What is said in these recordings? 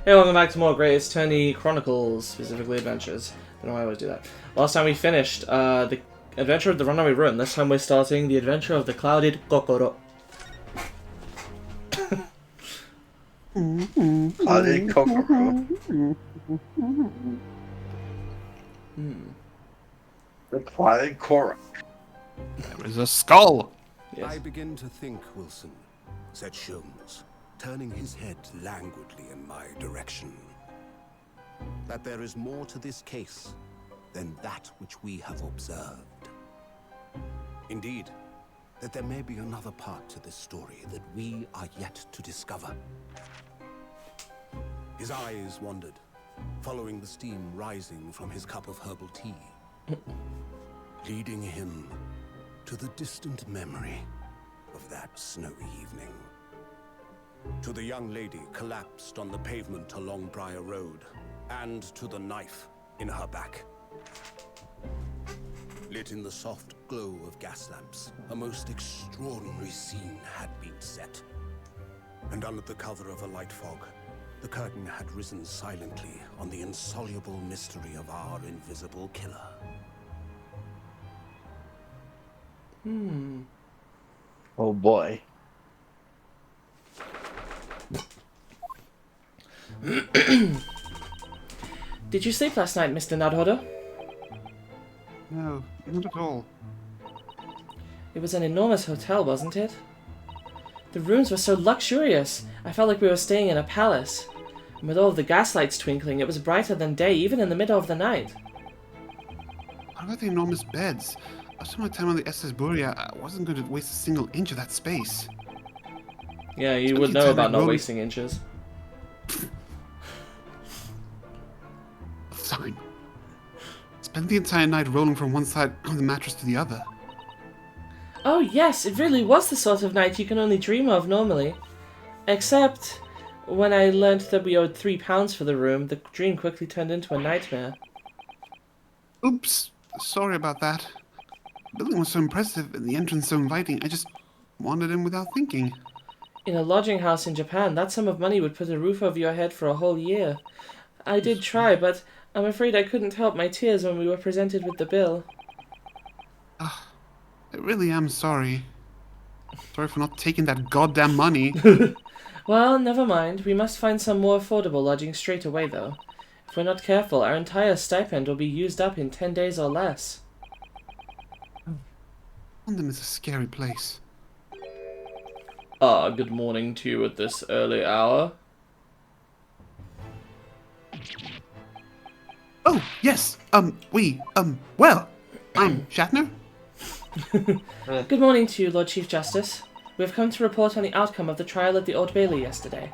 Hey, welcome back to more Great E20 Chronicles, specifically Adventures. Don't know why I always do that. Last time we finished the Adventure of the Runaway Room. This time we're starting the Adventure of the Clouded Kokoro. Clouded Kokoro. The Clouded Kokoro. There is a skull! Yes. I begin to think, Wilson, said Sholmes, turning his head languidly in my direction, that there is more to this case than that which we have observed. Indeed, that there may be another part to this story that we are yet to discover. His eyes wandered, following the steam rising from his cup of herbal tea, leading him to the distant memory of that snowy evening. To the young lady collapsed on the pavement along Briar Road, and to the knife in her back. Lit in the soft glow of gas lamps, a most extraordinary scene had been set. And under the cover of a light fog, the curtain had risen silently on the insoluble mystery of our invisible killer. Oh boy. Did you sleep last night, Mr. Naruhodo? No, not at all. It was an enormous hotel, wasn't it? The rooms were so luxurious. I felt like we were staying in a palace. And with all of the gaslights twinkling, it was brighter than day, even in the middle of the night. What about the enormous beds? After my time on the SS Buria, I wasn't going to waste a single inch of that space. Yeah, you Spent would the know entire about not room- wasting inches. Fine. Spent the entire night rolling from one side of the mattress to the other. Oh yes, it really was the sort of night you can only dream of normally. Except, when I learnt that we owed £3 for the room, the dream quickly turned into a nightmare. Oops, sorry about that. The building was so impressive and the entrance so inviting, I just wandered in without thinking. In a lodging house in Japan, that sum of money would put a roof over your head for a whole year. I did try, but I'm afraid I couldn't help my tears when we were presented with the bill. I really am sorry. Sorry for not taking that goddamn money. Well, never mind. We must find some more affordable lodging straight away, though. If we're not careful, our entire stipend will be used up in 10 days or less. London is a scary place. Good morning to you at this early hour. Oh, yes, well, I'm Shatner. Good morning to you, Lord Chief Justice. We have come to report on the outcome of the trial at the Old Bailey yesterday.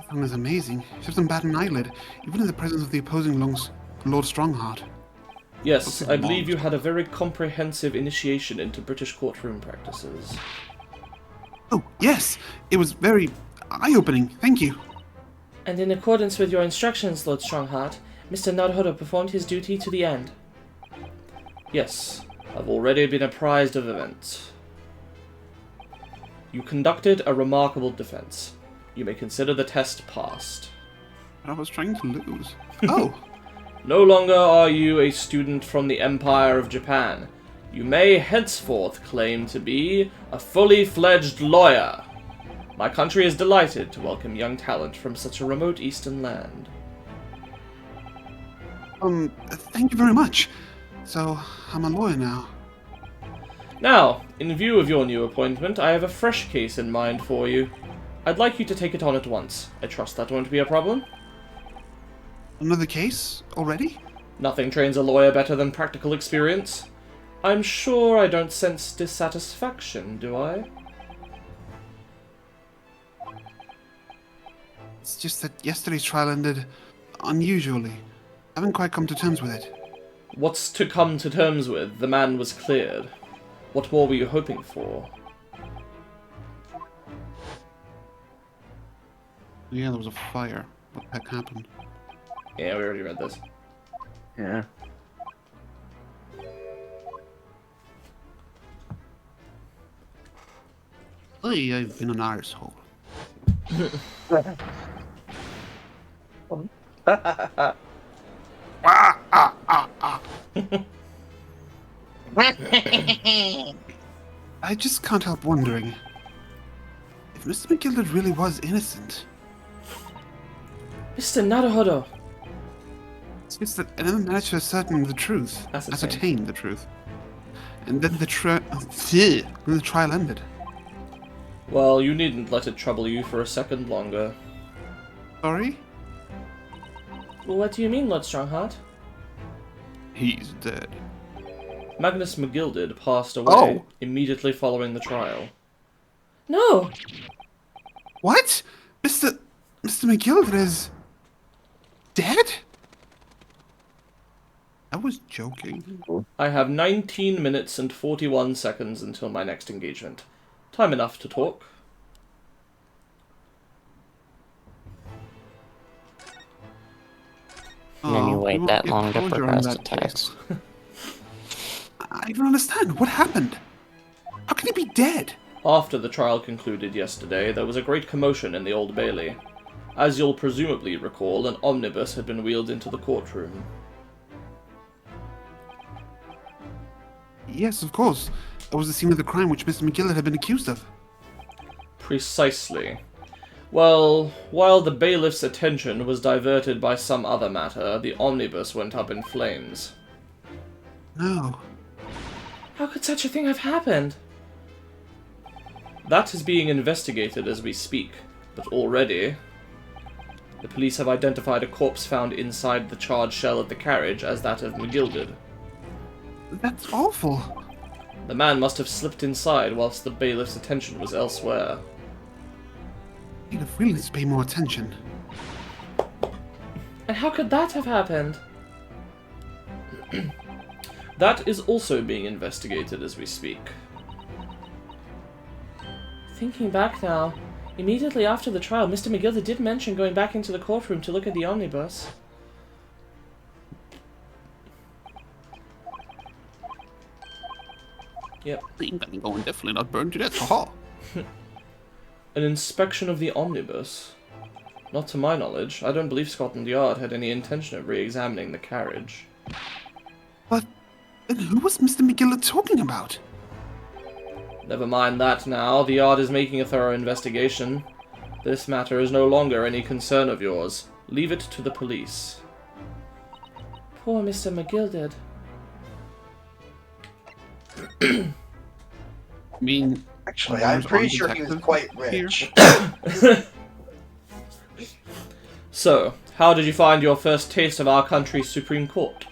That was amazing. She doesn't bat an eyelid, even in the presence of the opposing Lord Strongheart. Yes, Okay, I believe Lord. you had a very comprehensive initiation into British courtroom practices. Oh, yes, it was very eye-opening, thank you. And in accordance with your instructions, Lord Strongheart, Mr. Naruhodo performed his duty to the end. Yes, I've already been apprised of events. You conducted a remarkable defense. You may consider the test passed. But I was trying to lose. Oh, No longer are you a student from the Empire of Japan. You may henceforth claim to be a fully fledged lawyer. My country is delighted to welcome young talent from such a remote eastern land. thank you very much. So, I'm a lawyer now. Now, in view of your new appointment, I have a fresh case in mind for you. I'd like you to take it on at once. I trust that won't be a problem. Another case? Already? Nothing trains a lawyer better than practical experience. I'm sure I don't sense dissatisfaction, do I? It's just that yesterday's trial ended unusually. I haven't quite come to terms with it. What's to come to terms with? The man was cleared. What more were you hoping for? Yeah, there was a fire. What the heck happened? Yeah, we already read this. Yeah. I've been an arsehole. Ah, ah, ah, ah. I just can't help wondering if Mr. McGilded really was innocent. Mr. Naruhodo! It's just that I never managed to ascertain the truth. Ascertain the truth. And then the trial ended. Well, you needn't let it trouble you for a second longer. Sorry? Well, what do you mean, Lord Strongheart? He's dead. Magnus McGilded passed away immediately following the trial. No! What? Mr. McGilded is dead? I was joking. I have 19 minutes and 41 seconds until my next engagement. Time enough to talk. And then you wait won't that get long to closure on progress that the text. case. I don't understand. What happened? How can he be dead? After the trial concluded yesterday, there was a great commotion in the Old Bailey. As you'll presumably recall, an omnibus had been wheeled into the courtroom. Yes, of course. That was the scene of the crime which Mr. McGillett had been accused of. Precisely. Well, while the bailiff's attention was diverted by some other matter, the omnibus went up in flames. No. How could such a thing have happened? That is being investigated as we speak, but already the police have identified a corpse found inside the charred shell of the carriage as that of McGilded. That's awful. The man must have slipped inside whilst the bailiff's attention was elsewhere. He'd have really to pay more attention. And how could that have happened? That is also being investigated as we speak. Thinking back now, immediately after the trial, Mr. McGilded did mention going back into the courtroom to look at the omnibus. Yep. I'm gonna go and definitely not burn to death. Haha. An inspection of the omnibus? Not to my knowledge. I don't believe Scotland Yard had any intention of re-examining the carriage. But then who was Mr. McGillett talking about? Never mind that now. The Yard is making a thorough investigation. This matter is no longer any concern of yours. Leave it to the police. Poor Mr. McGilded. I mean, Actually, I'm pretty sure he was quite rich. So, how did you find your first taste of our country's Supreme Court?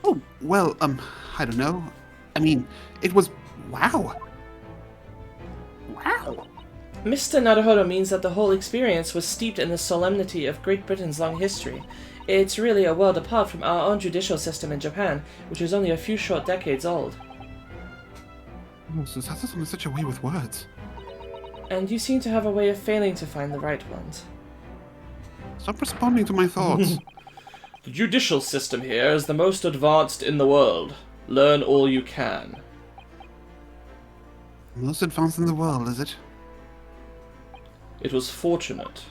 Oh, well, I don't know. I mean, it was... wow. Wow. Mr. Naruhodo means that the whole experience was steeped in the solemnity of Great Britain's long history. It's really a world apart from our own judicial system in Japan, which is only a few short decades old. Oh, Susasa's in such a way with words. And you seem to have a way of failing to find the right ones. Stop responding to my thoughts. The judicial system here is the most advanced in the world. Learn all you can. Most advanced in the world, is it? It was fortunate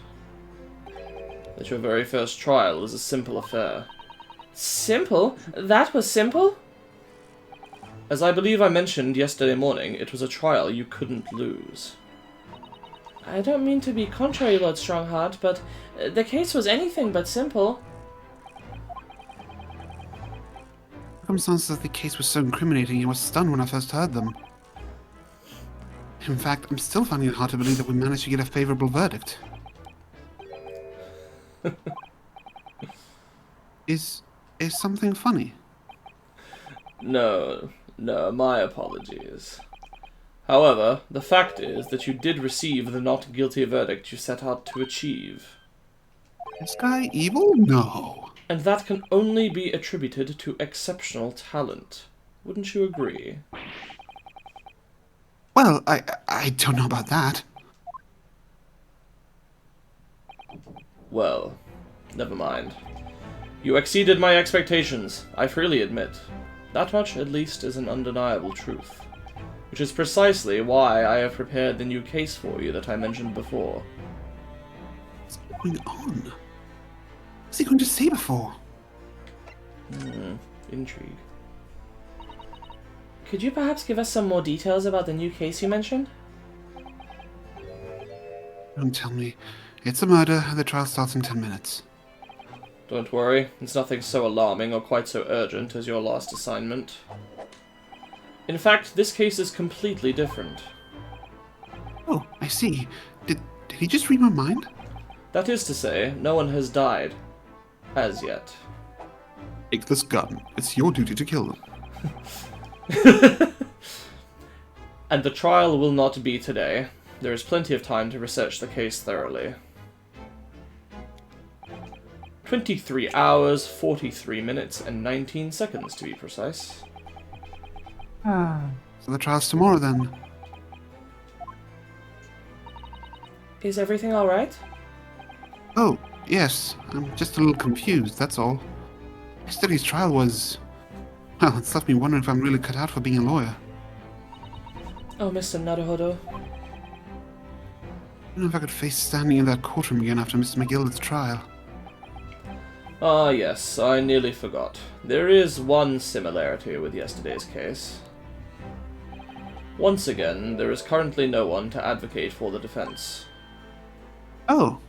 that your very first trial was a simple affair. Simple? That was simple? As I believe I mentioned yesterday morning, it was a trial you couldn't lose. I don't mean to be contrary, Lord Strongheart, but the case was anything but simple. Circumstances of the case was so incriminating, I was stunned when I first heard them. In fact, I'm still finding it hard to believe that we managed to get a favorable verdict. Is something funny? No, my apologies. However, the fact is that you did receive the not guilty verdict you set out to achieve. This guy evil? No. And that can only be attributed to exceptional talent. Wouldn't you agree? Well, I don't know about that. Well, never mind. You exceeded my expectations, I freely admit. That much, at least, is an undeniable truth. which is precisely why I have prepared the new case for you that I mentioned before. What's going on? What's he going to say before? Intrigue. Could you perhaps give us some more details about the new case you mentioned? Don't tell me. It's a murder, and the trial starts in 10 minutes. Don't worry, it's nothing so alarming or quite so urgent as your last assignment. In fact, this case is completely different. Oh, I see. Did he just read my mind? That is to say, no one has died. As yet. Take this gun. It's your duty to kill them. And the trial will not be today. There is plenty of time to research the case thoroughly. 23 hours, 43 minutes, and 19 seconds to be precise. So the trial's tomorrow then. Is everything alright? Oh, yes. I'm just a little confused, that's all. Yesterday's trial was... Well, it's left me wondering if I'm really cut out for being a lawyer. Oh, Mr. Naruhodo. I don't know if I could face standing in that courtroom again after Mr. McGillicuddy's trial. Ah, yes, I nearly forgot. There is one similarity with yesterday's case. Once again, there is currently no one to advocate for the defense. Oh,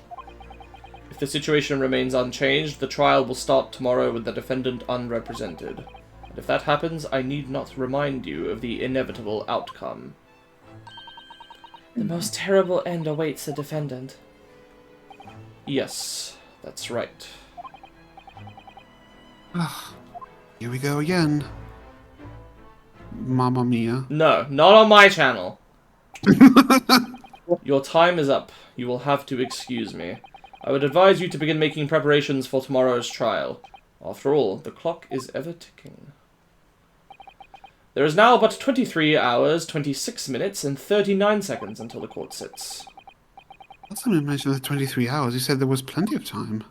If the situation remains unchanged, the trial will start tomorrow with the defendant unrepresented. And if that happens, I need not remind you of the inevitable outcome. The most terrible end awaits the defendant. Yes, that's right. here we go again. Mamma mia. No, not on my channel. Your time is up. You will have to excuse me. I would advise you to begin making preparations for tomorrow's trial. After all, the clock is ever ticking. There is now but 23 hours, 26 minutes, and 39 seconds until the court sits. Last time you mentioned the 23 hours, you said there was plenty of time.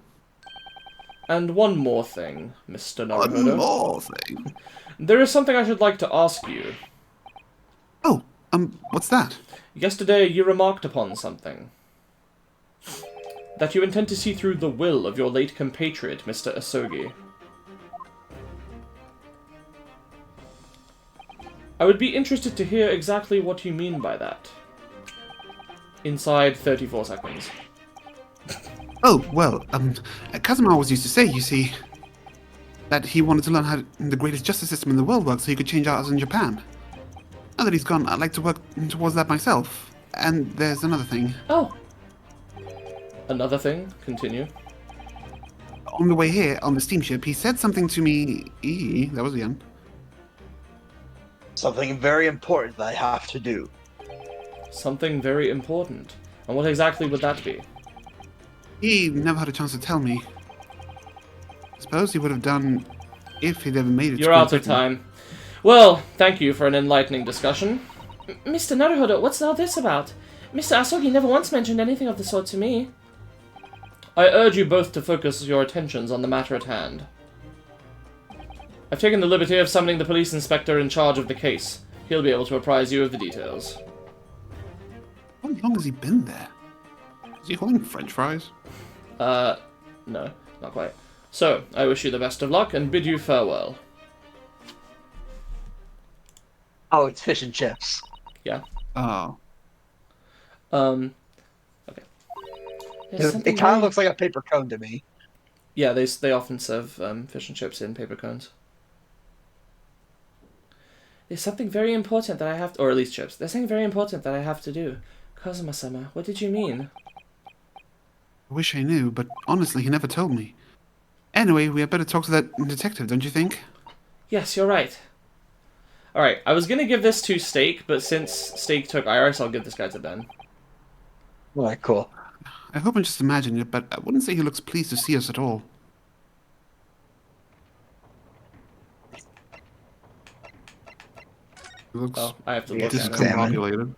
And one more thing, Mr. Naruhodo. One more thing. There is something I should like to ask you. Oh, what's that? Yesterday you remarked upon something. That you intend to see through the will of your late compatriot, Mr. Asogi. I would be interested to hear exactly what you mean by that. Inside 34 seconds. Oh, well, Kazuma always used to say, you see, that he wanted to learn how the greatest justice system in the world works so he could change ours in Japan. Now that he's gone, I'd like to work towards that myself. And there's another thing. Oh. Another thing? Continue. On the way here, on the steamship, he said something to me... That was the end. Something very important that I have to do. Something very important. And what exactly would that be? He never had a chance to tell me. I suppose he would have done if he'd ever made it. You're out of time. Well, thank you for an enlightening discussion. Mr. Naruhodo, what's all this about? Mr. Asogi never once mentioned anything of the sort to me. I urge you both to focus your attentions on the matter at hand. I've taken the liberty of summoning the police inspector in charge of the case. He'll be able to apprise you of the details. How long has he been there? Is he holding french fries? No, not quite. So, I wish you the best of luck and bid you farewell. Oh, it's fish and chips. Yeah. Oh. Okay. It kind of looks like a paper cone to me. Yeah, they often serve fish and chips in paper cones. There's something very important that I have to... Or at least chips. There's something very important that I have to do. Kazuma-sama, what did you mean? I wish I knew, but honestly, he never told me. Anyway, we had better talk to that detective, don't you think? Yes, you're right. Alright, I was gonna give this to Steak, but since Steak took Iris, I'll give this guy to Ben. Alright, cool. I hope I'm just imagining it, but I wouldn't say he looks pleased to see us at all. He looks Oh, I have to look at it. discombobulated.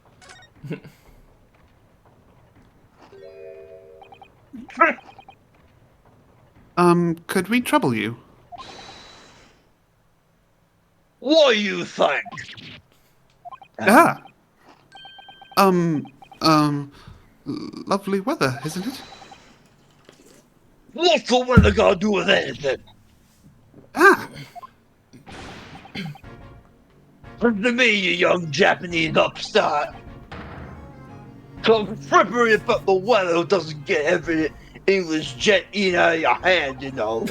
Could we trouble you? What do you think? Ah. Um, um, lovely weather, isn't it? What's the weather got to do with anything? Ah, Listen to me, you young Japanese upstart. Some frippery about the weather doesn't get every English jet eaten out of your hand, you know.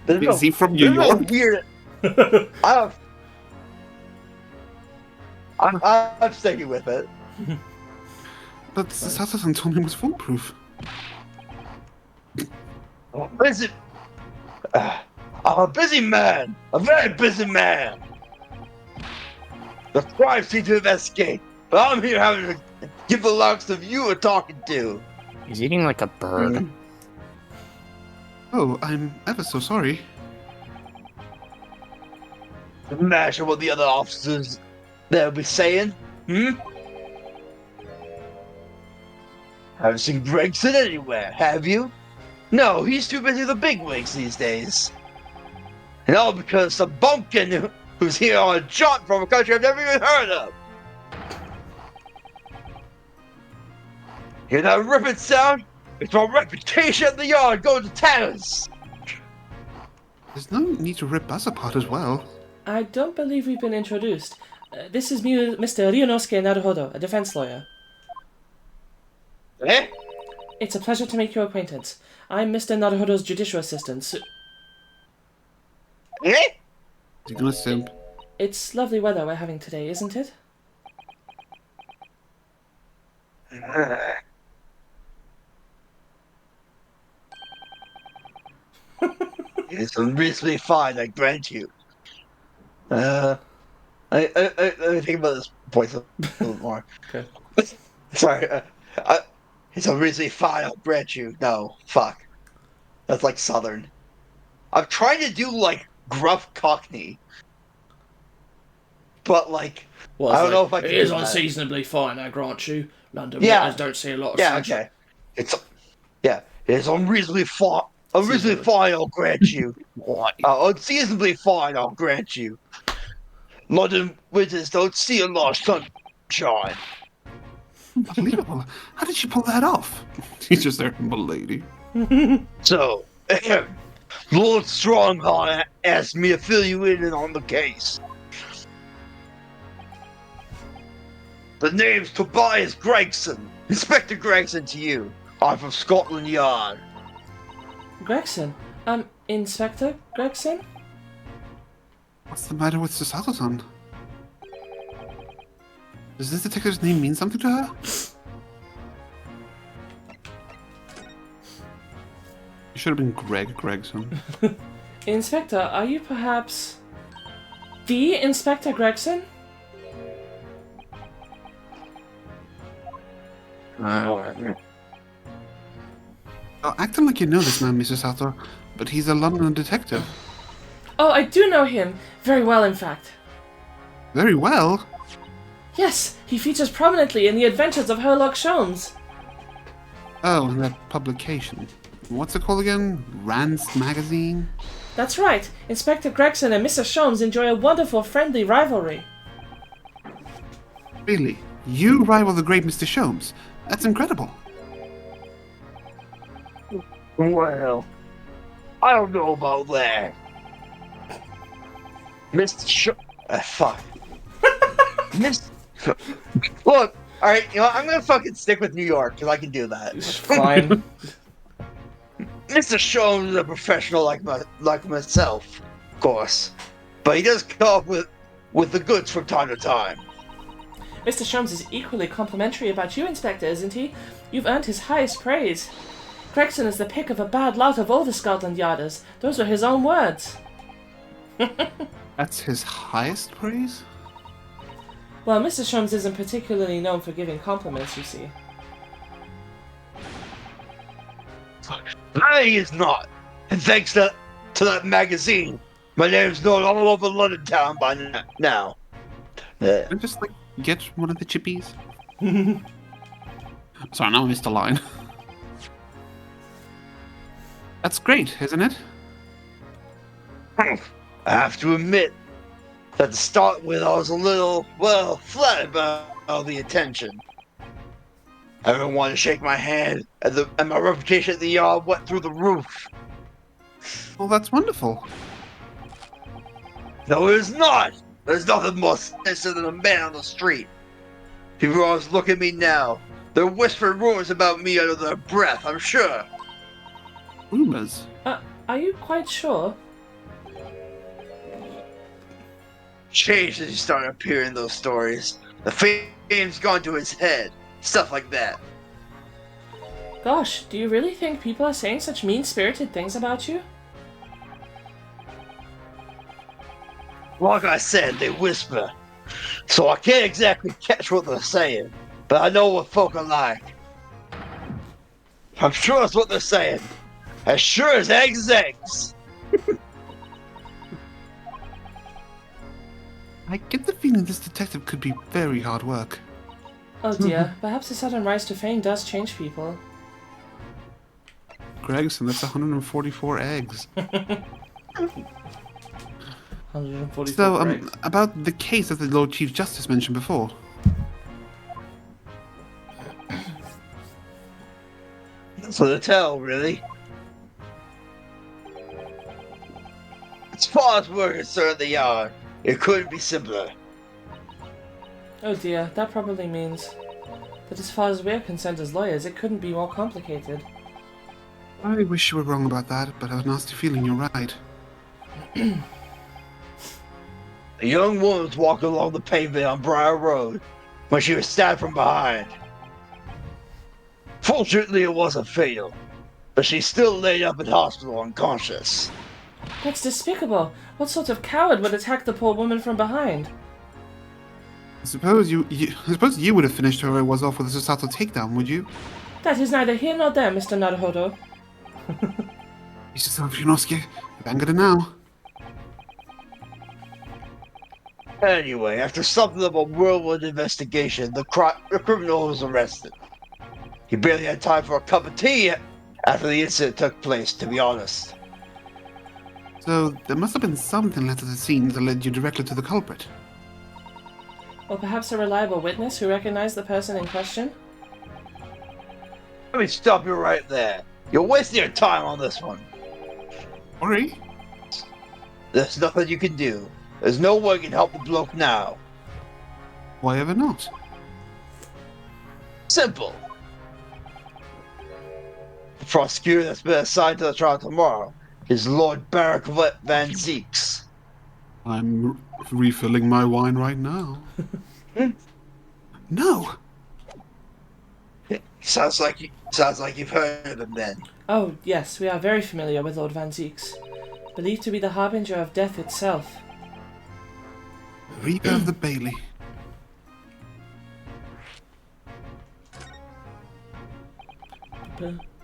is he from New there's no York? weird. I'm, I'm sticking with it. But Sato-san told me it was foolproof. Busy. I'm a busy man. A very busy man. The crime seems to have escaped, but I'm here having to give the likes of you a talking to. He's eating like a bird. Oh, I'm ever so sorry. Imagine what the other officers they'll be saying. Haven't seen Gregson anywhere, have you? No, he's too busy with the bigwigs these days. And all because some bumpkin who's here on a jaunt from a country I've never even heard of. Hear that ripping sound? It's my reputation at the yard going to tatters. There's no need to rip us apart as well. I don't believe we've been introduced. This is Mr. Ryunosuke Naruhodo, a defense lawyer. Eh? It's a pleasure to make your acquaintance. I'm Mr. Naruhodo's judicial assistant. Eh? Is he gonna simp? It's lovely weather we're having today, isn't it? It's reasonably fine, I grant you. Let me think about this point a little more. Okay. Sorry, it's reasonably fine, I'll grant you. No, fuck. That's like Southern. I'm trying to do like gruff Cockney. But like, Well, I don't know if I can It is do that. unseasonably fine, I grant you. London Yeah. winters don't see a lot of Yeah, sunshine. okay. It's unreasonably fine. Unreasonably fine, I'll grant you. Why? Unseasonably fine, I'll grant you. London winters don't see a lot of sunshine. Unbelievable. How did she pull that off? He's just there, milady. So, Lord Stronghorn asked me to fill you in on the case. The name's Tobias Gregson. Inspector Gregson to you. I'm from Scotland Yard. Gregson? Inspector Gregson? What's the matter with Sato-san? Does this detective's name mean something to her? It should have been Greg Gregson. Inspector, are you perhaps... the Inspector Gregson? Oh, acting like you know this man, Mr. Sato, but he's a London detective. Oh, I do know him. Very well, in fact. Very well. Yes, he features prominently in the adventures of Herlock Sholmes. Oh, and that publication. What's it called again? Rand's Magazine? That's right. Inspector Gregson and Mr. Sholmes enjoy a wonderful friendly rivalry. Really? You rival the great Mr. Sholmes? That's incredible. Well, I don't know about that. Mr. fuck. Look, alright, you know what? I'm gonna fucking stick with New York, because I can do that. It's fine. Mr. Sholmes is a professional like myself, of course. But he does come up with the goods from time to time. Mr. Sholmes is equally complimentary about you, Inspector, isn't he? You've earned his highest praise. Gregson is the pick of a bad lot of all the Scotland Yarders. Those were his own words. That's his highest praise? Well, Mr. Sholmes isn't particularly known for giving compliments, you see. No, he is not. And thanks to that magazine, my name's known all over London town by now. Yeah. And just, like, get one of the chippies? Sorry, now I missed a line. That's great, isn't it? I have to admit, At the start with, I was a little, well, flattered by all the attention. Everyone wanted to shake my hand, and my reputation at the yard went through the roof. Well, that's wonderful. No, it is not! There's nothing more sinister than a man on the street. People always look at me now. They're whispering rumors about me under their breath, I'm sure. Rumors? Are you quite sure? Changed as he started appearing in those stories. The fame's gone to his head. Stuff like that. Gosh, do you really think people are saying such mean-spirited things about you? Like I said, they whisper. So I can't exactly catch what they're saying. But I know what folk are like. I'm sure that's what they're saying. As sure as eggs is eggs. I get the feeling this detective could be very hard work. Oh dear, perhaps the sudden rise to fame does change people. Gregson, that's 144 eggs. 144 So, eggs. about the case that the Lord Chief Justice mentioned before. So to tell, really. As far as we're concerned, they are. It couldn't be simpler. Oh dear, that probably means that as far as we're concerned as lawyers, it couldn't be more complicated. I wish you were wrong about that, but I have a nasty feeling you're right. A young woman was walking along the pavement on Briar Road when she was stabbed from behind. Fortunately, it wasn't fatal, but she's still laid up in hospital unconscious. That's despicable. What sort of coward would attack the poor woman from behind? I suppose you would have finished whoever was off with a Susato takedown, would you? That is neither here nor there, Mr. Naruhodo. It's just Funosuke. I've angered her now. Anyway, after something of a whirlwind investigation, the criminal was arrested. He barely had time for a cup of tea after the incident took place, to be honest. So, there must have been something left at the scene that led you directly to the culprit. Or perhaps a reliable witness who recognized the person in question? Let me stop you right there. You're wasting your time on this one. Sorry? There's nothing you can do. There's no way you can help the bloke now. Why ever not? Simple. The prosecutor that's been assigned to the trial tomorrow is Lord Barak Van Zeeks. I'm refilling my wine right now. No! Sounds like you've heard of him then. Oh, yes, we are very familiar with Lord Van Zeeks. Believed to be the harbinger of death itself. Reaper of the Bailey.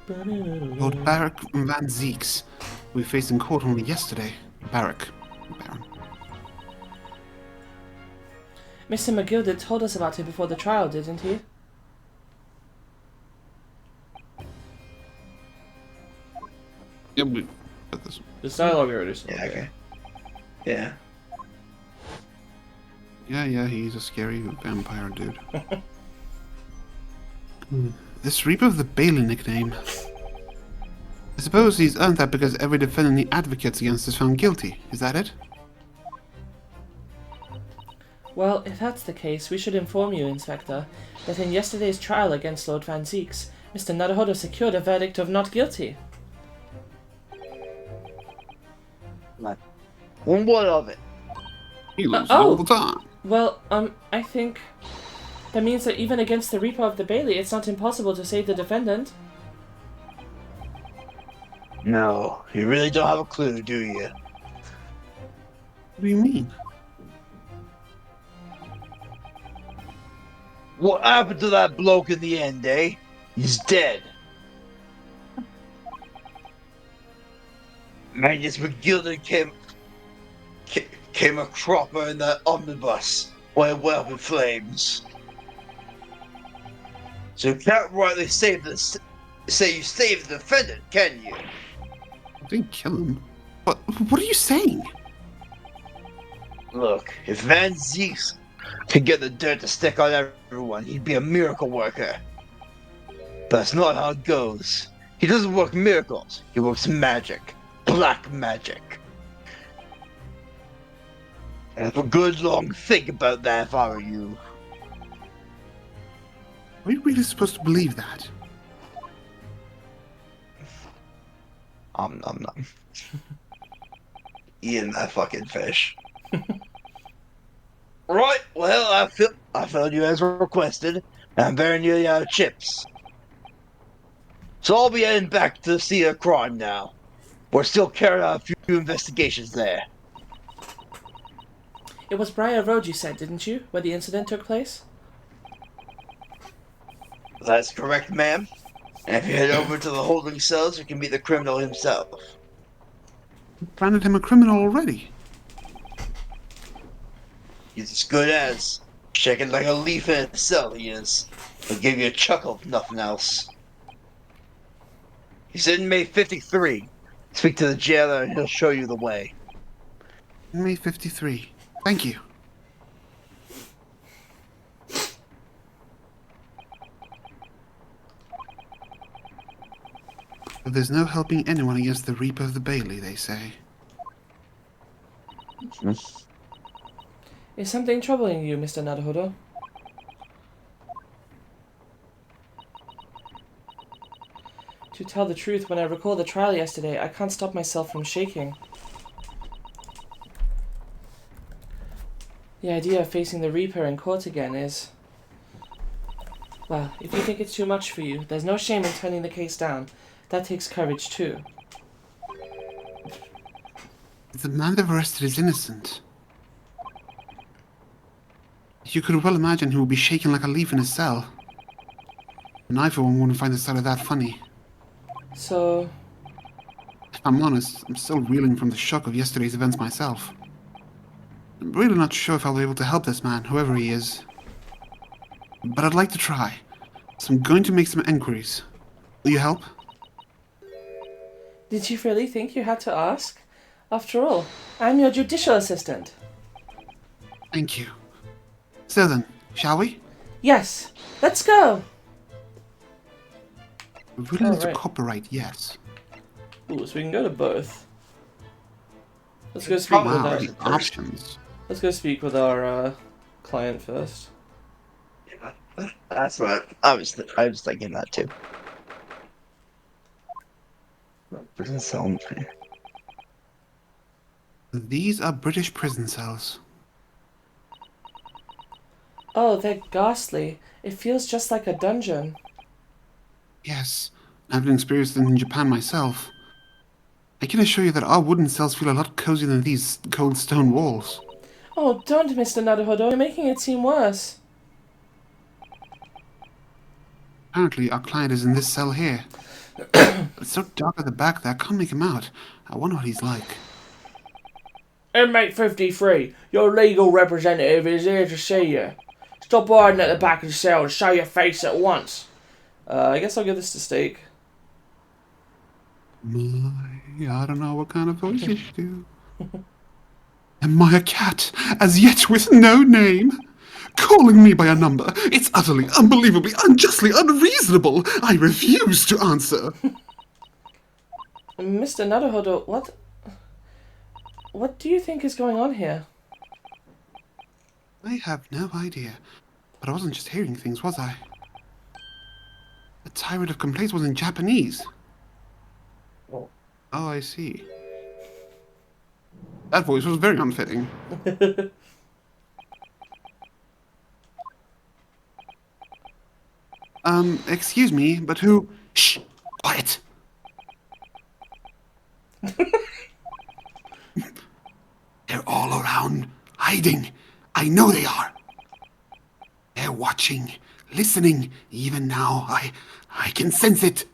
Lord Barak Van Zeeks. We faced in court only yesterday. Baron. Mr. McGilded told us about him before the trial, didn't he? Yeah, we got this. This dialogue already. Yeah, okay. Yeah. Yeah, he's a scary vampire dude. This Reaper of the Bailey nickname. I suppose he's earned that because every defendant he advocates against is found guilty. Is that it? Well, if that's the case, we should inform you, Inspector, that in yesterday's trial against Lord Van Zeeks, Mr. Naruhodo secured a verdict of not guilty. And what of it? He loses oh! all the time. Well, I think that means that even against the Reaper of the Bailey, it's not impossible to save the defendant. No, you really don't have a clue, do you? What do you mean? What happened to that bloke in the end, eh? He's dead. Magnus McGilded came a cropper in that omnibus when it went up in flames. So you can't rightly say you saved the defendant, can you? I didn't kill him. What are you saying? Look, if Van Zeus could get the dirt to stick on everyone, he'd be a miracle worker. But that's not how it goes. He doesn't work miracles, he works magic. Black magic. And have a good long think about that if I were you. Are we really supposed to believe that? I'm not. Eating that fucking fish. Right, well, I filled you as requested, and I'm very nearly out of chips. So I'll be heading back to the scene of crime now. We're still carrying out a few investigations there. It was Briar Road, you said, didn't you, where the incident took place? That's correct, ma'am. And if you head over to the holding cells, you can meet the criminal himself. Branded him a criminal already. He's as good as. Shaking like a leaf in a cell, he is. He'll give you a chuckle, if nothing else. He's in May 53. Speak to the jailer and he'll show you the way. May 53. Thank you. But there's no helping anyone against the Reaper of the Bailey, they say. Is something troubling you, Mr. Naruhodo? To tell the truth, when I recall the trial yesterday, I can't stop myself from shaking. The idea of facing the Reaper in court again is... Well, if you think it's too much for you, there's no shame in turning the case down. That takes courage, too. The man they've arrested is innocent. You could well imagine he would be shaking like a leaf in his cell. And I, for one, wouldn't find the sight of that funny. So... If I'm honest, I'm still reeling from the shock of yesterday's events myself. I'm really not sure if I'll be able to help this man, whoever he is. But I'd like to try, so I'm going to make some enquiries. Will you help? Did you really think you had to ask? After all, I'm your judicial assistant. Thank you. So then, shall we? Yes, let's go! We really need to Alright. copyright, yes. Ooh, so we can go to both. Let's go speak with Wow, our... the options. Let's go speak with our client first. Yeah, that's what I was thinking that too. Prison cell. These are British prison cells. Oh, they're ghastly. It feels just like a dungeon. Yes, I've experienced them in Japan myself. I can assure you that our wooden cells feel a lot cozier than these cold stone walls. Oh, don't, Mr. Naruhodo. You're making it seem worse. Apparently, our client is in this cell here. It's so dark at the back there, I can't make him out. I wonder what he's like. Inmate 53, your legal representative is here to see you. Stop hiding at the back of the cell and show your face at once. I guess I'll give this to Steak. I don't know what kind of voice you should do. Am I a cat, as yet with no name? Calling me by a number, it's utterly, unbelievably, unjustly unreasonable. I refuse to answer. Mr. Naruhodo, what do you think is going on here? I have no idea. But I wasn't just hearing things, was I? The tirade of complaints was in Japanese. Oh, I see. That voice was very unfitting. Excuse me, but who... Shh! Quiet! They're all around, hiding. I know they are. They're watching, listening. Even now, I can sense it.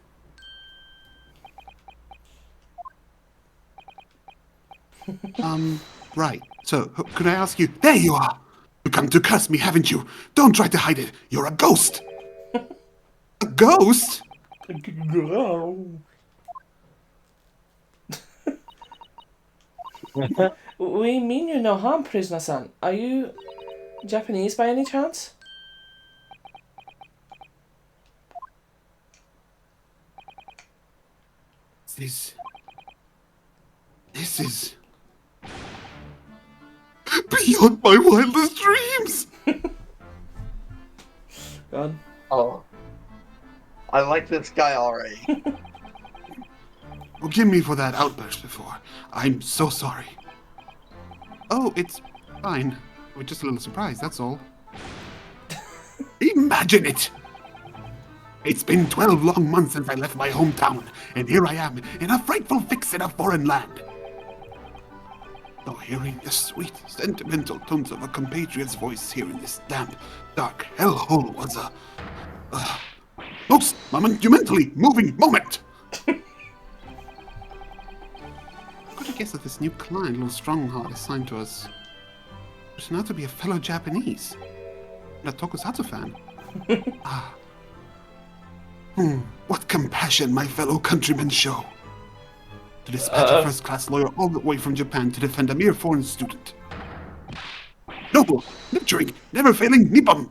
Right. So, could I ask you... There you are! You come to curse me, haven't you? Don't try to hide it. You're a ghost! A ghost? We mean you no harm, prisoner-san. Are you Japanese by any chance? This is beyond my wildest dreams. God. Oh. I like this guy already. Forgive me for that outburst before. I'm so sorry. Oh, it's fine. We're just a little surprised, that's all. Imagine it! It's been 12 long months since I left my hometown, and here I am, in a frightful fix in a foreign land. Though hearing the sweet, sentimental tones of a compatriot's voice here in this damp, dark hellhole was a most monumentally moving moment! Could have guessed that this new client, little strongheart, assigned to us was not to be a fellow Japanese, and a Tokusatsu fan. What compassion my fellow countrymen show. To dispatch a first-class lawyer all the way from Japan to defend a mere foreign student. Noble, nurturing, never-failing Nippon!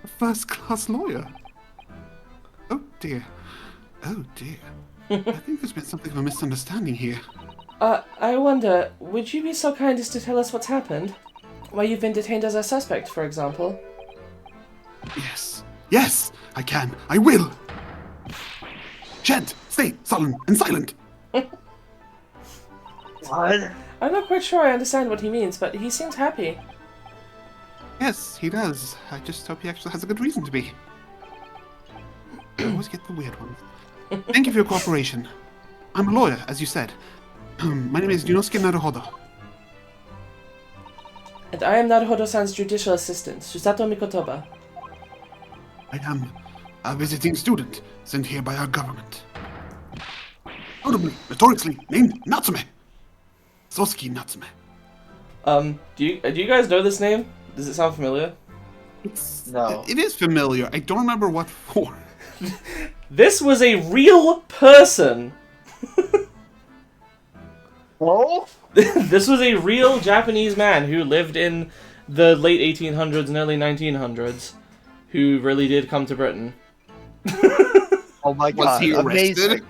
A first-class lawyer? Oh dear. Oh dear. I think there's been something of a misunderstanding here. I wonder, would you be so kind as to tell us what's happened? Why you've been detained as a suspect, for example? Yes, I can. I will. Shan't stay sullen and silent. What? I'm not quite sure I understand what he means, but he seems happy. Yes, he does. I just hope he actually has a good reason to be. I always get the weird ones. Thank you for your cooperation. I'm a lawyer, as you said. My name is Yunosuke Naruhodo. And I am Naruhodo-san's judicial assistant, Susato Mikotoba. I am a visiting student sent here by our government. Notoriously named Natsume. Sosuke Natsume. Do you guys know this name? Does it sound familiar? No. It is familiar. I don't remember what for. This was a real person! Oh? This was a real Japanese man who lived in the late 1800s and early 1900s, who really did come to Britain. Oh my god, Was he arrested? amazing.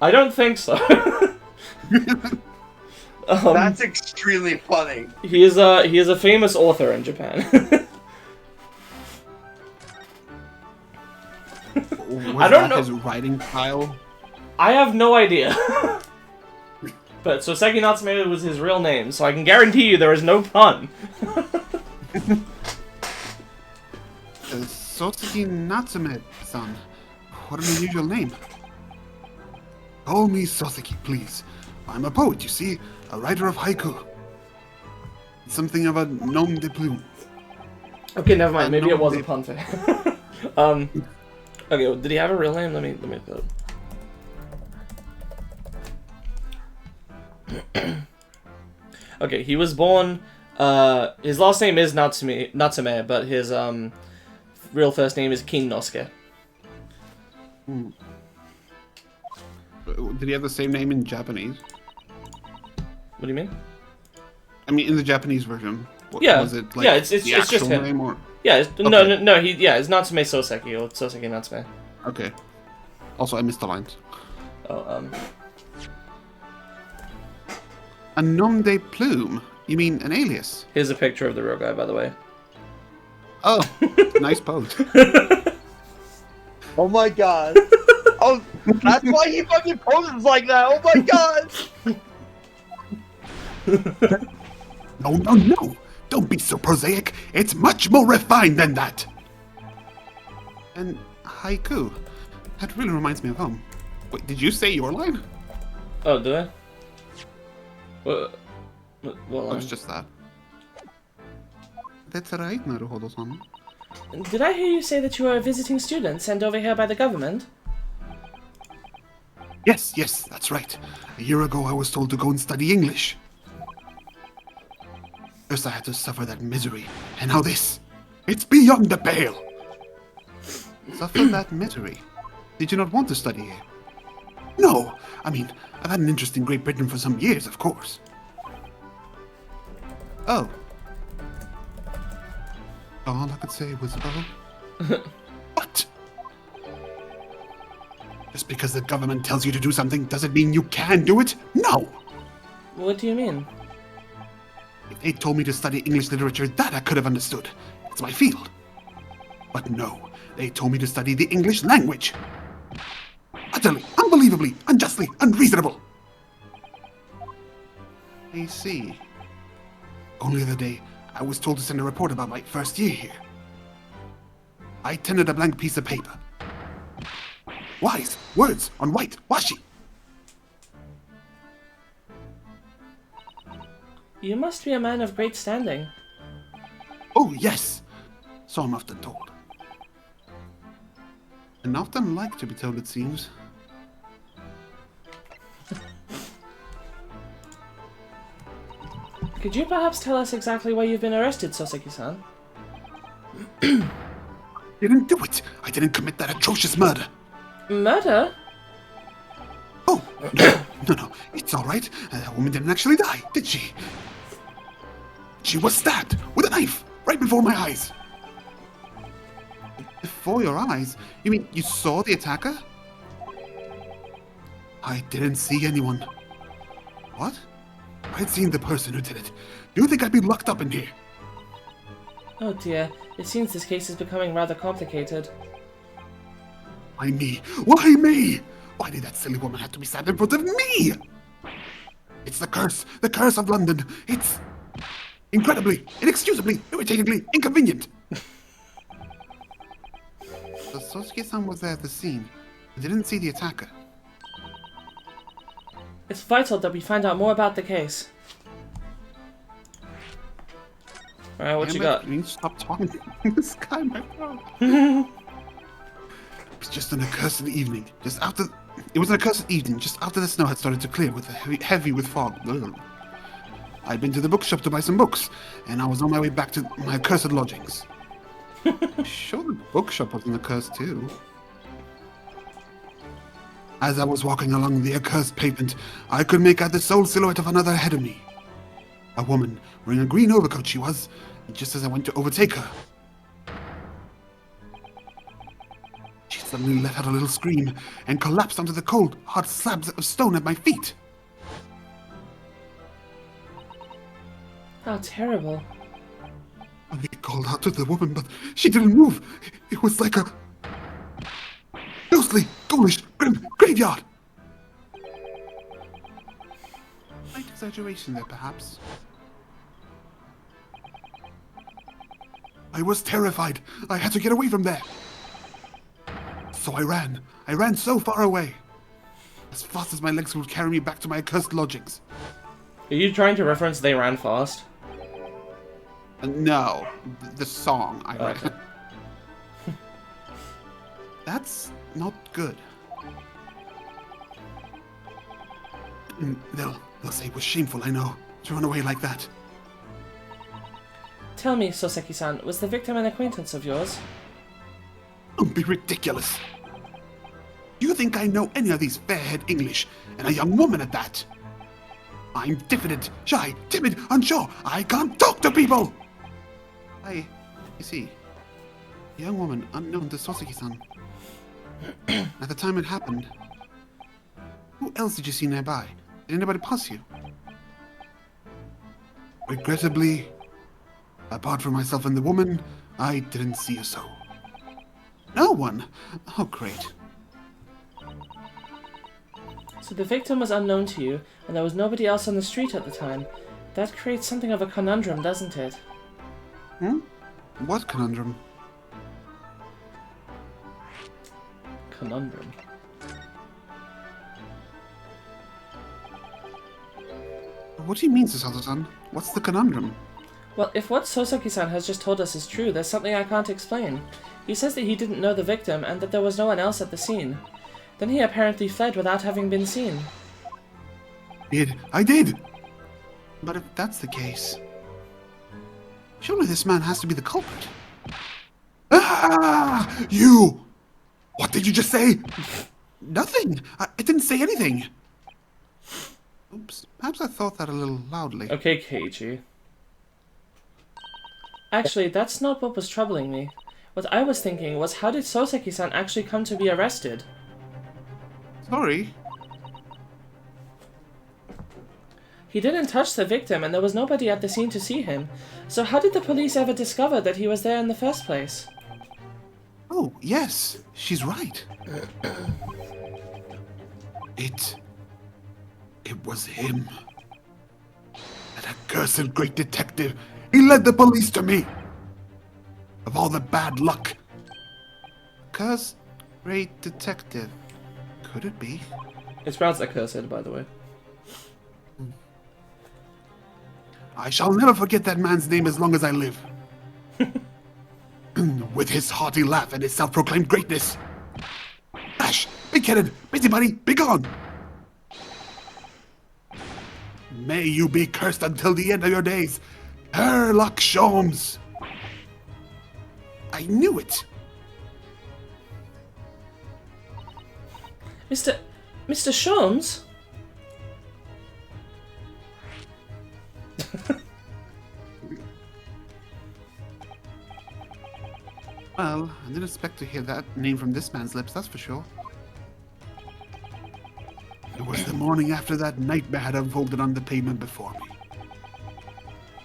I don't think so. That's extremely funny. He is a famous author in Japan. I don't know his writing style. I have no idea. But Soseki Natsume was his real name, so I can guarantee you there is no pun. Sosuke Natsume-san. What an unusual name. Call me Sosuke, please. I'm a poet, you see. A writer of haiku. Something of a nom de plume. Okay, never mind. Maybe it nom was a de- pun thing. Okay, well, did he have a real name? Let me look. Okay, he was born. His last name is Natsume, but his real first name is Kinnosuke. Did he have the same name in Japanese? What do you mean? I mean, in the Japanese version. Yeah, Was it like yeah, it's the just actual him. name or? Yeah, Okay. no. It's Natsume Soseki or Soseki Natsume. Okay. Also, I missed the lines. Oh, A nom de plume? You mean an alias? here's a picture of the real guy, by the way. Oh, nice pose. Oh my god. Oh, that's why he fucking poses like that. Oh my god. No. Don't be so prosaic. It's much more refined than that. And haiku. That really reminds me of home. Wait, did you say your line? Oh, did I? What Oh, line? it's just that. That's right, Naruhodo-san. Did I hear you say that you are a visiting student sent over here by the government? Yes, that's right. A year ago, I was told to go and study English. First, I had to suffer that misery, and now this. It's beyond the pale. Suffer that misery? Did you not want to study here? No! I mean, I've had an interest in Great Britain for some years, of course. Oh. All I could say was, oh. What? Just because the government tells you to do something doesn't mean you can do it? No! What do you mean? If they told me to study English literature, that I could have understood. It's my field. But no, they told me to study the English language. Utterly, unbelievably, unjustly, unreasonable. I see. Only the other day, I was told to send a report about my first year here. I tendered a blank piece of paper. Wise words on white washi. You must be a man of great standing. Oh, yes. So I'm often told. And often like to be told, it seems. Could you perhaps tell us exactly why you've been arrested, Soseki-san? Didn't do it. I didn't commit that atrocious murder. Murder? Oh, no, it's all right. That woman didn't actually die, did she? She was stabbed with a knife right before my eyes. Before your eyes? You mean you saw the attacker? I didn't see anyone. What? I'd seen the person who did it. Do you think I'd be locked up in here? Oh dear, it seems this case is becoming rather complicated. Why me? Why me? Why did that silly woman have to be stabbed in front of me? It's the curse of London. It's incredibly, inexcusably, irritatingly inconvenient. So Sosuke-san was there at the scene, but didn't see the attacker. It's vital that we find out more about the case. Alright, what you got? You need to stop talking to this guy, my bro. It was just an accursed evening. It was an accursed evening, just after the snow had started to clear with heavy with fog. Ugh. I'd been to the bookshop to buy some books, and I was on my way back to my accursed lodgings. Sure, the bookshop was an accursed too. As I was walking along the accursed pavement, I could make out the sole silhouette of another ahead of me. A woman, wearing a green overcoat she was, just as I went to overtake her. She suddenly let out a little scream and collapsed onto the cold, hard slabs of stone at my feet. How terrible. I called out to the woman, but she didn't move. It was like a ghostly, ghoulish, grim graveyard. Slight exaggeration there, perhaps. I was terrified. I had to get away from there. So I ran. I ran so far away. As fast as my legs would carry me back to my accursed lodgings. Are you trying to reference They Ran Fast? No, the song I read. Okay. That's not good. They'll say it was shameful, I know, to run away like that. Tell me, Soseki-san, was the victim an acquaintance of yours? Don't be ridiculous. Do you think I know any of these fair-haired English, and a young woman at that? I'm diffident, shy, timid, unsure. I can't talk to people! You see, a young woman unknown to Soseki-san. At the time it happened, who else did you see nearby? Did anybody pass you? Regrettably, apart from myself and the woman, I didn't see a soul. No one? Oh, great. So the victim was unknown to you, and there was nobody else on the street at the time. That creates something of a conundrum, doesn't it? Hmm? What conundrum? Conundrum. What do you mean, Sasato-san? What's the conundrum? Well, if what Soseki-san has just told us is true, there's something I can't explain. He says that he didn't know the victim, and that there was no one else at the scene. Then he apparently fled without having been seen. I did! But if that's the case, surely this man has to be the culprit. Ah! You! What did you just say? Nothing. I didn't say anything. Oops. Perhaps I thought that a little loudly. Okay, Keiji. Actually, that's not what was troubling me. What I was thinking was, how did Soseki-san actually come to be arrested? Sorry. He didn't touch the victim, and there was nobody at the scene to see him. So how did the police ever discover that he was there in the first place? Oh, yes. She's right. It was him. That accursed great detective. He led the police to me. Of all the bad luck. Cursed great detective. Could it be? It's pronounced accursed, by the way. I shall never forget that man's name as long as I live. With his hearty laugh and his self-proclaimed greatness. Ash, big-headed, busybody, be gone! May you be cursed until the end of your days, Herlock Sholmes! I knew it! Mr. Sholmes? Well, I didn't expect to hear that name from this man's lips, that's for sure. It was the morning after that nightmare had unfolded on the pavement before me.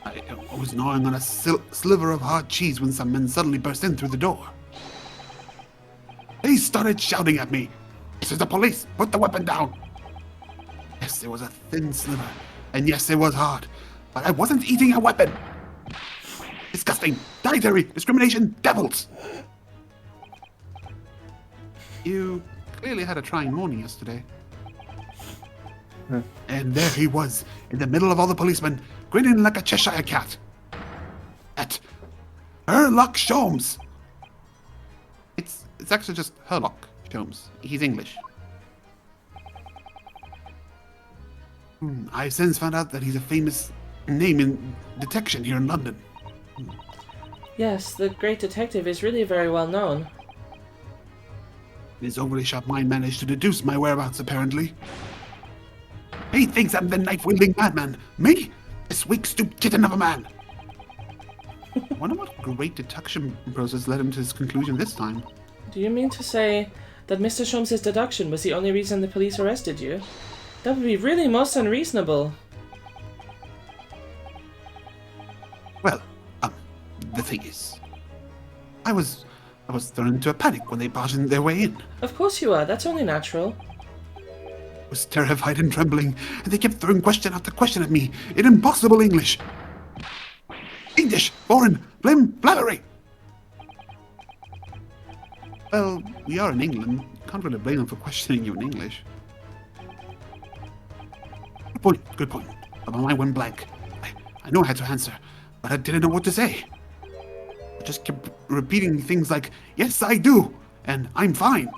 I was gnawing on a sliver of hard cheese when some men suddenly burst in through the door. They started shouting at me. "This is the police! Put the weapon down!" Yes, it was a thin sliver, and yes, it was hard, but I wasn't eating a weapon. Disgusting! Dietary discrimination! Devils! You clearly had a trying morning yesterday. And there he was, in the middle of all the policemen, grinning like a Cheshire cat. At Herlock Sholmes! It's actually just Herlock Sholmes. He's English. I've since found out that he's a famous name in detection here in London. Yes, the great detective is really very well known. His overly sharp mind managed to deduce my whereabouts, apparently. He thinks I'm the knife-wielding madman. Me? This weak, stooped kitten of a man. I wonder what great deduction process led him to his conclusion this time. Do you mean to say that Mr. Sholmes' deduction was the only reason the police arrested you? That would be really most unreasonable. Well, the thing is, I was thrown into a panic when they barged in their way in. Of course you are, that's only natural. I was terrified and trembling, and they kept throwing question after question at me in impossible English. English, foreign, blabbery. Well, we are in England. Can't really blame them for questioning you in English. Good point. But my mind went blank. I know I had to answer, but I didn't know what to say. I just kept repeating things like, "Yes, I do," and "I'm fine."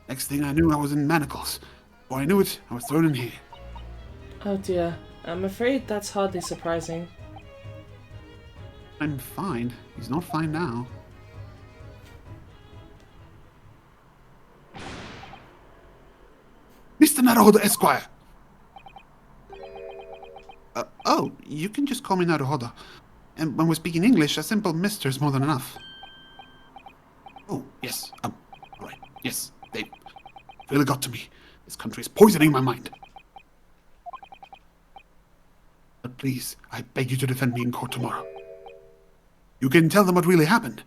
Next thing I knew, I was in manacles. Before I knew it, I was thrown in here. Oh dear, I'm afraid that's hardly surprising. I'm fine. He's not fine now. Mr. Naruhodo Esquire! Oh, you can just call me Naruhodo. And when we're speaking English, a simple Mr. is more than enough. Oh, yes, right, yes, they really got to me. This country is poisoning my mind. But please, I beg you to defend me in court tomorrow. You can tell them what really happened.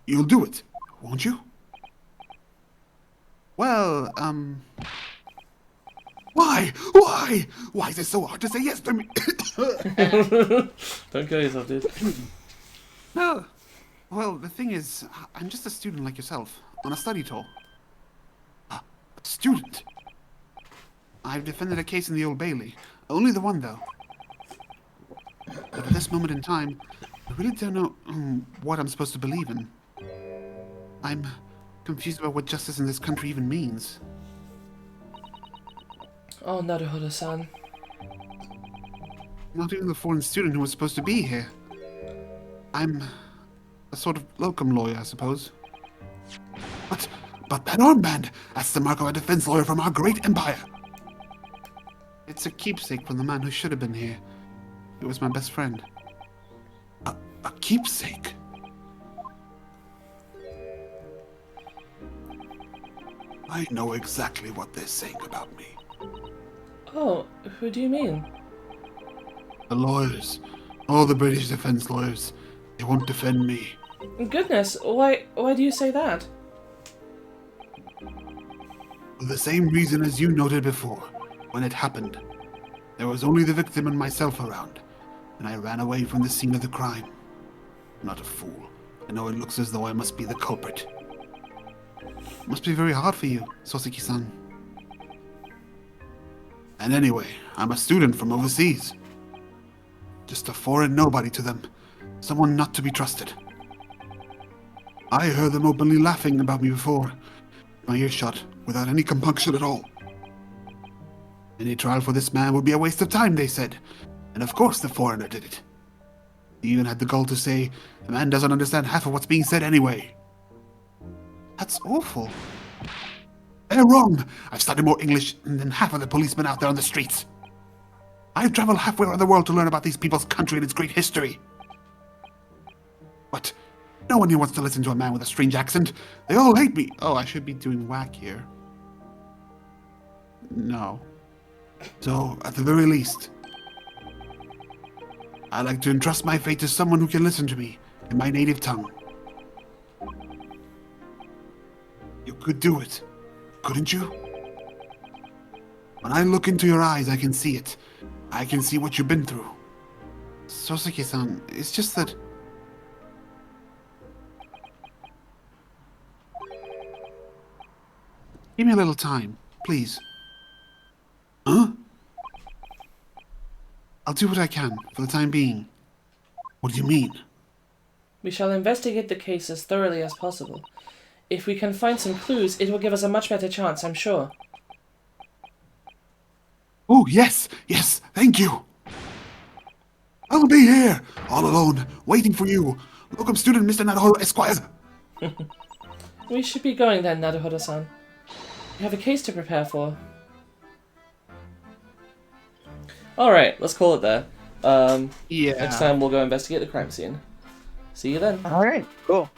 You'll do it, won't you? Well, Why? Why? Why is it so hard to say yes to me? Don't kill yourself, dude. No. Well, the thing is, I'm just a student like yourself, on a study tour. A student? I've defended a case in the Old Bailey. Only the one, though. But at this moment in time, I really don't know what I'm supposed to believe in. I'm confused about what justice in this country even means. Oh, Naruhodo-san. Not even the foreign student who was supposed to be here. I'm a sort of locum lawyer, I suppose. But that armband, that's the mark of a defense lawyer from our great empire. It's a keepsake from the man who should have been here. He was my best friend. A keepsake? I know exactly what they're saying about me. Oh, who do you mean? The lawyers. All the British defense lawyers. They won't defend me. Goodness, why do you say that? For the same reason as you noted before, when it happened. There was only the victim and myself around, and I ran away from the scene of the crime. I'm not a fool. I know it looks as though I must be the culprit. It must be very hard for you, Soseki-san. And anyway, I'm a student from overseas. Just a foreign nobody to them. Someone not to be trusted. I heard them openly laughing about me before. My ears shut, without any compunction at all. Any trial for this man would be a waste of time, they said. And of course the foreigner did it. He even had the gall to say, the man doesn't understand half of what's being said anyway. That's awful. They're wrong. I've studied more English than half of the policemen out there on the streets. I've traveled halfway around the world to learn about these people's country and its great history. But no one here wants to listen to a man with a strange accent. They all hate me. Oh, I should be doing whack here. No. So, at the very least, I like to entrust my fate to someone who can listen to me in my native tongue. You could do it, couldn't you? When I look into your eyes, I can see it. I can see what you've been through. Soseki-san, it's just that... Give me a little time, please. Huh? I'll do what I can, for the time being. What do you mean? We shall investigate the case as thoroughly as possible. If we can find some clues, it will give us a much better chance, I'm sure. Oh, yes, thank you. I'll be here, all alone, waiting for you. Locum student Mr. Naruhodo Esquire. We should be going then, Naruhodo-san. We have a case to prepare for. Alright, let's call it there. Yeah. Next time we'll go investigate the crime scene. See you then. All right, cool.